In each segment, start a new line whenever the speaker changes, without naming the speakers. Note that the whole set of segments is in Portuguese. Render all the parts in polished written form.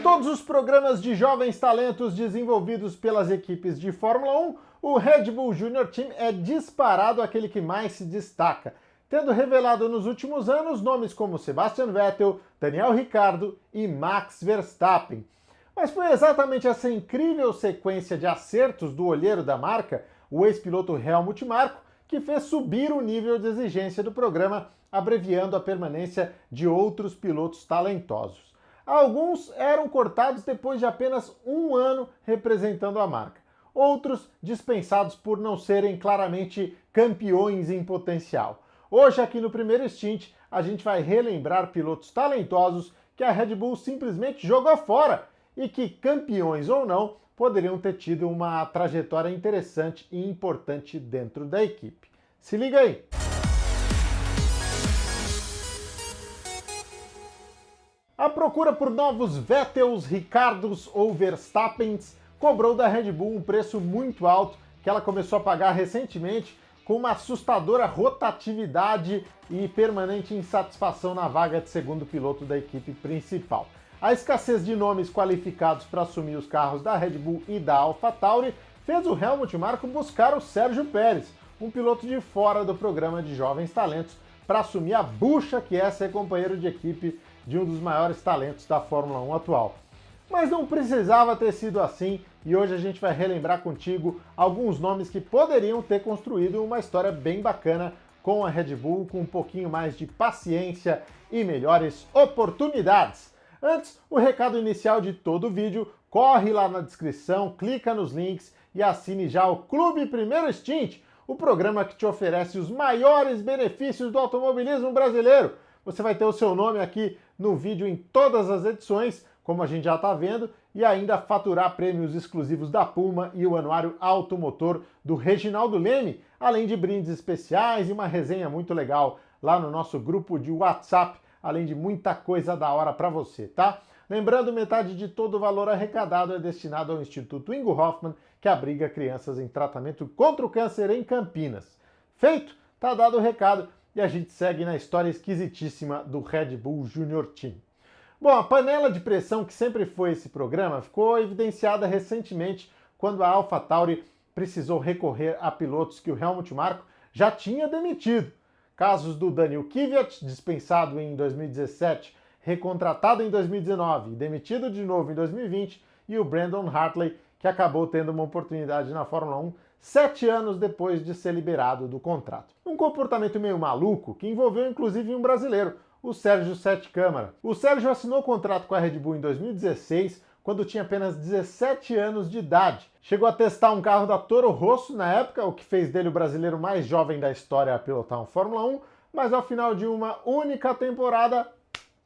todos os programas de jovens talentos desenvolvidos pelas equipes de Fórmula 1, o Red Bull Junior Team é disparado aquele que mais se destaca, tendo revelado nos últimos anos nomes como Sebastian Vettel, Daniel Ricciardo e Max Verstappen. Mas foi exatamente essa incrível sequência de acertos do olheiro da marca, o ex-piloto Helmut Marko, que fez subir o nível de exigência do programa, abreviando a permanência de outros pilotos talentosos. Alguns eram cortados depois de apenas um ano representando a marca. Outros dispensados por não serem claramente campeões em potencial. Hoje, aqui no primeiro stint, a gente vai relembrar pilotos talentosos que a Red Bull simplesmente jogou fora e que, campeões ou não, poderiam ter tido uma trajetória interessante e importante dentro da equipe. Se liga aí! A procura por novos Vettels, Ricciardos ou Verstappens cobrou da Red Bull um preço muito alto que ela começou a pagar recentemente com uma assustadora rotatividade e permanente insatisfação na vaga de segundo piloto da equipe principal. A escassez de nomes qualificados para assumir os carros da Red Bull e da AlphaTauri fez o Helmut Marko buscar o Sérgio Pérez, um piloto de fora do programa de jovens talentos, para assumir a bucha que é ser companheiro de equipe de um dos maiores talentos da Fórmula 1 atual. Mas não precisava ter sido assim, e hoje a gente vai relembrar contigo alguns nomes que poderiam ter construído uma história bem bacana com a Red Bull, com um pouquinho mais de paciência e melhores oportunidades. Antes, o recado inicial de todo o vídeo, corre lá na descrição, clica nos links e assine já o Clube Primeiro Stint, o programa que te oferece os maiores benefícios do automobilismo brasileiro. Você vai ter o seu nome aqui no vídeo em todas as edições, como a gente já está vendo, e ainda faturar prêmios exclusivos da Puma e o anuário automotor do Reginaldo Leme, além de brindes especiais e uma resenha muito legal lá no nosso grupo de WhatsApp, além de muita coisa da hora para você, tá? Lembrando, metade de todo o valor arrecadado é destinado ao Instituto Ingo Hoffmann, que abriga crianças em tratamento contra o câncer em Campinas. Feito? Tá dado o recado e a gente segue na história esquisitíssima do Red Bull Junior Team. Bom, a panela de pressão que sempre foi esse programa ficou evidenciada recentemente quando a AlphaTauri precisou recorrer a pilotos que o Helmut Marko já tinha demitido. Casos do Daniil Kvyat, dispensado em 2017, recontratado em 2019 e demitido de novo em 2020, e o Brandon Hartley, que acabou tendo uma oportunidade na Fórmula 1 7 anos depois de ser liberado do contrato. Um comportamento meio maluco que envolveu inclusive um brasileiro, o Sérgio Sete Câmara. O Sérgio assinou contrato com a Red Bull em 2016, quando tinha apenas 17 anos de idade. Chegou a testar um carro da Toro Rosso na época, o que fez dele o brasileiro mais jovem da história a pilotar um Fórmula 1, mas ao final de uma única temporada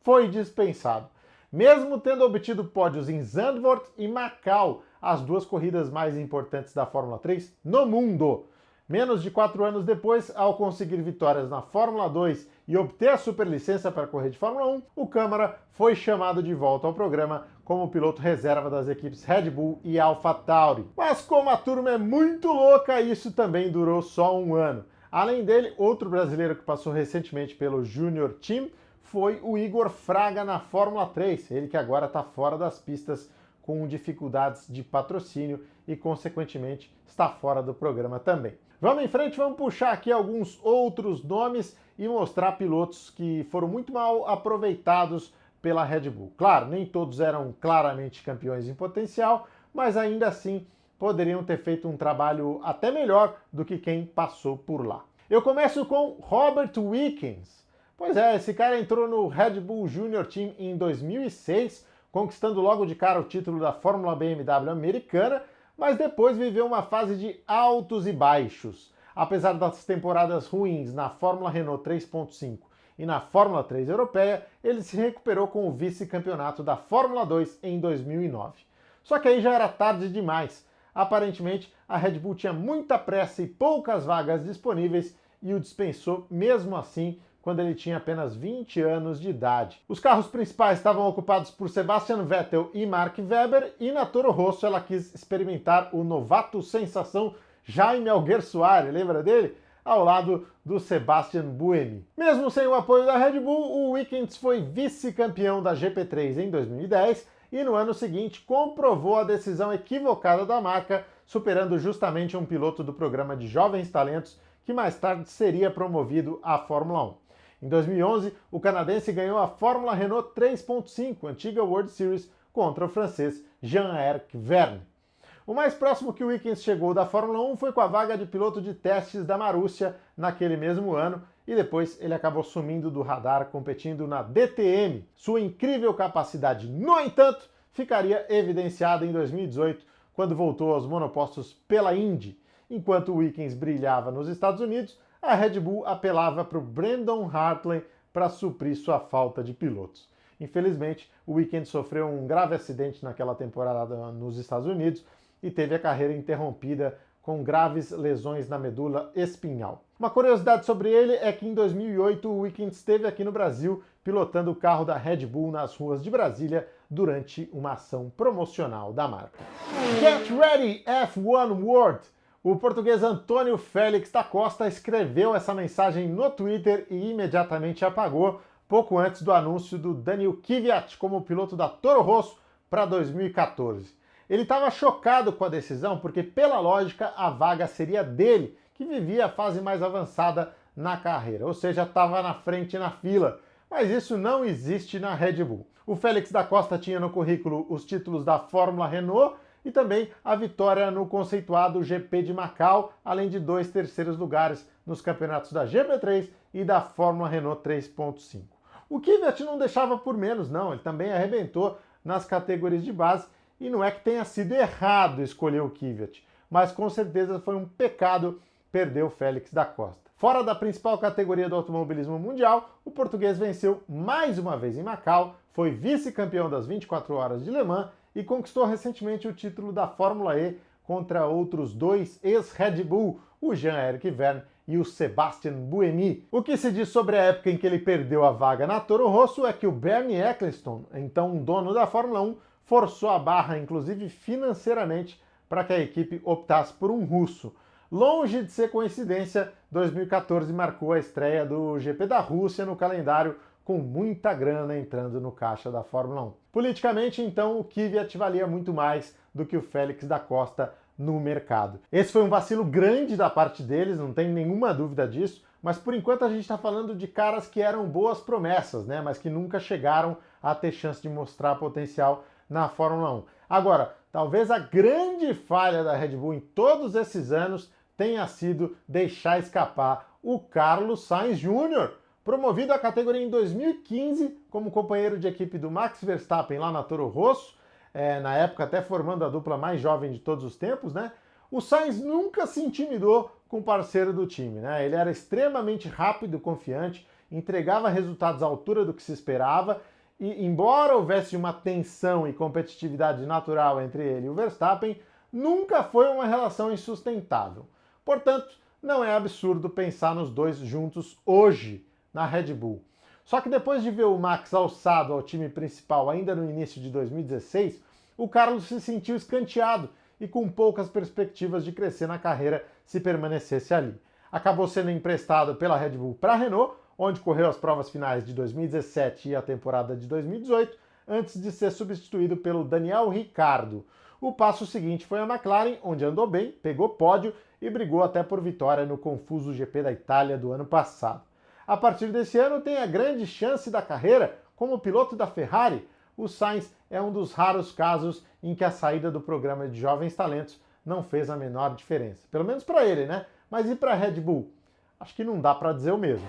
foi dispensado. Mesmo tendo obtido pódios em Zandvoort e Macau, as duas corridas mais importantes da Fórmula 3 no mundo. Menos de 4 anos depois, ao conseguir vitórias na Fórmula 2 e obter a superlicença para correr de Fórmula 1, o Câmara foi chamado de volta ao programa como piloto reserva das equipes Red Bull e AlphaTauri. Mas como a turma é muito louca, isso também durou só um ano. Além dele, outro brasileiro que passou recentemente pelo Junior Team foi o Igor Fraga na Fórmula 3, ele que agora está fora das pistas com dificuldades de patrocínio e, consequentemente, está fora do programa também. Vamos em frente, vamos puxar aqui alguns outros nomes e mostrar pilotos que foram muito mal aproveitados pela Red Bull. Claro, nem todos eram claramente campeões em potencial, mas ainda assim poderiam ter feito um trabalho até melhor do que quem passou por lá. Eu começo com Robert Wickens. Pois é, esse cara entrou no Red Bull Junior Team em 2006, conquistando logo de cara o título da Fórmula BMW americana, mas depois viveu uma fase de altos e baixos. Apesar das temporadas ruins na Fórmula Renault 3.5 e na Fórmula 3 europeia, ele se recuperou com o vice-campeonato da Fórmula 2 em 2009. Só que aí já era tarde demais. Aparentemente, a Red Bull tinha muita pressa e poucas vagas disponíveis e o dispensou mesmo assim, quando ele tinha apenas 20 anos de idade. Os carros principais estavam ocupados por Sebastian Vettel e Mark Webber, e na Toro Rosso ela quis experimentar o novato sensação Jaime Alguersuari, lembra dele? Ao lado do Sebastian Buemi. Mesmo sem o apoio da Red Bull, o Wickens foi vice-campeão da GP3 em 2010 e no ano seguinte comprovou a decisão equivocada da marca, superando justamente um piloto do programa de Jovens Talentos, que mais tarde seria promovido à Fórmula 1. Em 2011, o canadense ganhou a Fórmula Renault 3.5, antiga World Series, contra o francês Jean-Eric Vergne. O mais próximo que o Wickens chegou da Fórmula 1 foi com a vaga de piloto de testes da Marussia naquele mesmo ano, e depois ele acabou sumindo do radar competindo na DTM. Sua incrível capacidade, no entanto, ficaria evidenciada em 2018, quando voltou aos monopostos pela Indy. Enquanto o Wickens brilhava nos Estados Unidos, a Red Bull apelava para o Brandon Hartley para suprir sua falta de pilotos. Infelizmente, o Wickens sofreu um grave acidente naquela temporada nos Estados Unidos e teve a carreira interrompida com graves lesões na medula espinhal. Uma curiosidade sobre ele é que em 2008 o Wickens esteve aqui no Brasil pilotando o carro da Red Bull nas ruas de Brasília durante uma ação promocional da marca. Get ready, F1 World! O português Antônio Félix da Costa escreveu essa mensagem no Twitter e imediatamente apagou, pouco antes do anúncio do Daniil Kvyat como piloto da Toro Rosso para 2014. Ele estava chocado com a decisão porque, pela lógica, a vaga seria dele, que vivia a fase mais avançada na carreira, ou seja, estava na frente na fila. Mas isso não existe na Red Bull. O Félix da Costa tinha no currículo os títulos da Fórmula Renault e também a vitória no conceituado GP de Macau, além de 2 terceiros lugares nos campeonatos da GP3 e da Fórmula Renault 3.5. O Kvyat não deixava por menos, não. Ele também arrebentou nas categorias de base e não é que tenha sido errado escolher o Kvyat, mas com certeza foi um pecado perder o Félix da Costa. Fora da principal categoria do automobilismo mundial, o português venceu mais uma vez em Macau, foi vice-campeão das 24 horas de Le Mans e conquistou recentemente o título da Fórmula E contra outros 2 ex-Red Bull, o Jean-Eric Vergne e o Sébastien Buemi. O que se diz sobre a época em que ele perdeu a vaga na Toro Rosso é que o Bernie Ecclestone, então um dono da Fórmula 1, forçou a barra, inclusive financeiramente, para que a equipe optasse por um russo. Longe de ser coincidência, 2014 marcou a estreia do GP da Rússia no calendário, com muita grana entrando no caixa da Fórmula 1. Politicamente, então, o Kvyat valia muito mais do que o Félix da Costa no mercado. Esse foi um vacilo grande da parte deles, não tem nenhuma dúvida disso, mas por enquanto a gente está falando de caras que eram boas promessas, né? Mas que nunca chegaram a ter chance de mostrar potencial na Fórmula 1. Agora, talvez a grande falha da Red Bull em todos esses anos tenha sido deixar escapar o Carlos Sainz Jr., promovido à categoria em 2015 como companheiro de equipe do Max Verstappen lá na Toro Rosso, na época até formando a dupla mais jovem de todos os tempos, né? O Sainz nunca se intimidou com o parceiro do time, né? Ele era extremamente rápido e confiante, entregava resultados à altura do que se esperava e, embora houvesse uma tensão e competitividade natural entre ele e o Verstappen, nunca foi uma relação insustentável. Portanto, não é absurdo pensar nos dois juntos hoje na Red Bull. Só que depois de ver o Max alçado ao time principal ainda no início de 2016, o Carlos se sentiu escanteado e com poucas perspectivas de crescer na carreira se permanecesse ali. Acabou sendo emprestado pela Red Bull para a Renault, onde correu as provas finais de 2017 e a temporada de 2018, antes de ser substituído pelo Daniel Ricciardo. O passo seguinte foi a McLaren, onde andou bem, pegou pódio e brigou até por vitória no confuso GP da Itália do ano passado. A partir desse ano tem a grande chance da carreira como piloto da Ferrari. O Sainz é um dos raros casos em que a saída do programa de Jovens Talentos não fez a menor diferença. Pelo menos para ele, né? Mas e para a Red Bull? Acho que não dá para dizer o mesmo.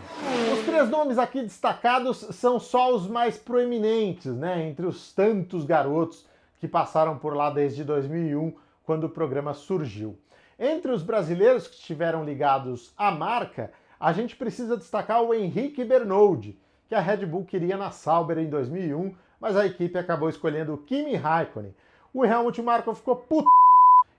Os 3 nomes aqui destacados são só os mais proeminentes, né? Entre os tantos garotos que passaram por lá desde 2001, quando o programa surgiu. Entre os brasileiros que estiveram ligados à marca, a gente precisa destacar o Henrique Bernoldi, que a Red Bull queria na Sauber em 2001, mas a equipe acabou escolhendo o Kimi Raikkonen. O Helmut Marko ficou puto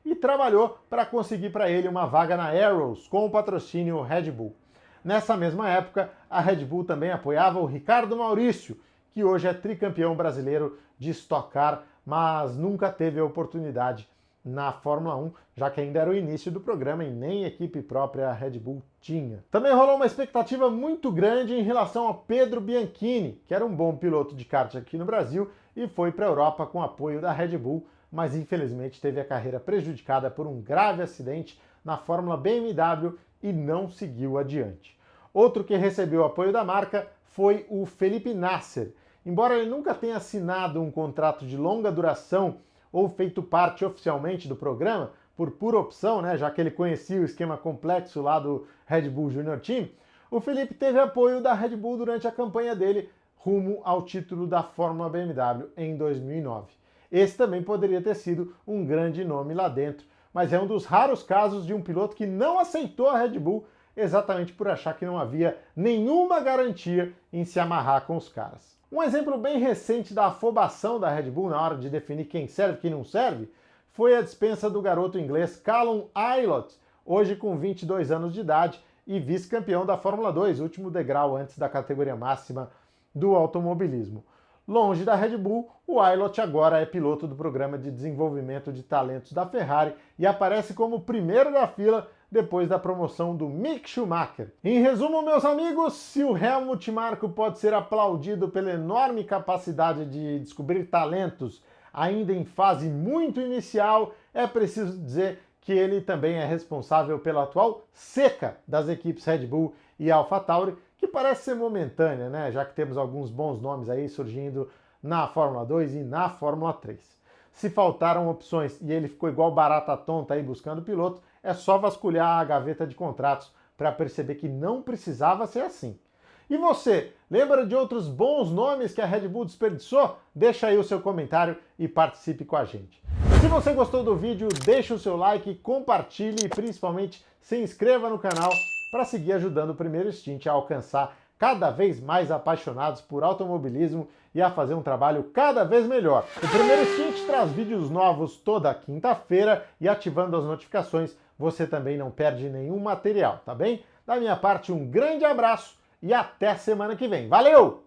e trabalhou para conseguir para ele uma vaga na Arrows com o patrocínio Red Bull. Nessa mesma época, a Red Bull também apoiava o Ricardo Maurício, que hoje é tricampeão brasileiro de Stock Car, mas nunca teve a oportunidade na Fórmula 1, já que ainda era o início do programa e nem equipe própria a Red Bull tinha. Também rolou uma expectativa muito grande em relação ao Pedro Bianchini, que era um bom piloto de kart aqui no Brasil e foi para a Europa com apoio da Red Bull, mas infelizmente teve a carreira prejudicada por um grave acidente na Fórmula BMW e não seguiu adiante. Outro que recebeu apoio da marca foi o Felipe Nasser. Embora ele nunca tenha assinado um contrato de longa duração ou feito parte oficialmente do programa, por pura opção, né, já que ele conhecia o esquema complexo lá do Red Bull Junior Team, o Felipe teve apoio da Red Bull durante a campanha dele rumo ao título da Fórmula BMW em 2009. Esse também poderia ter sido um grande nome lá dentro, mas é um dos raros casos de um piloto que não aceitou a Red Bull exatamente por achar que não havia nenhuma garantia em se amarrar com os caras. Um exemplo bem recente da afobação da Red Bull na hora de definir quem serve e quem não serve foi a dispensa do garoto inglês Callum Ilott, hoje com 22 anos de idade e vice-campeão da Fórmula 2, último degrau antes da categoria máxima do automobilismo. Longe da Red Bull, o Ilott agora é piloto do programa de desenvolvimento de talentos da Ferrari e aparece como primeiro da fila depois da promoção do Mick Schumacher. Em resumo, meus amigos, se o Helmut Marko pode ser aplaudido pela enorme capacidade de descobrir talentos ainda em fase muito inicial, é preciso dizer que ele também é responsável pela atual seca das equipes Red Bull e AlphaTauri, que parece ser momentânea, né? Já que temos alguns bons nomes aí surgindo na Fórmula 2 e na Fórmula 3. Se faltaram opções e ele ficou igual barata tonta aí buscando piloto, é só vasculhar a gaveta de contratos para perceber que não precisava ser assim. E você, lembra de outros bons nomes que a Red Bull desperdiçou? Deixa aí o seu comentário e participe com a gente. Se você gostou do vídeo, deixa o seu like, compartilhe e principalmente se inscreva no canal para seguir ajudando o Primeiro Stint a alcançar cada vez mais apaixonados por automobilismo e a fazer um trabalho cada vez melhor. O Primeiro Stint traz vídeos novos toda quinta-feira e ativando as notificações você também não perde nenhum material, tá bem? Da minha parte, um grande abraço e até semana que vem. Valeu!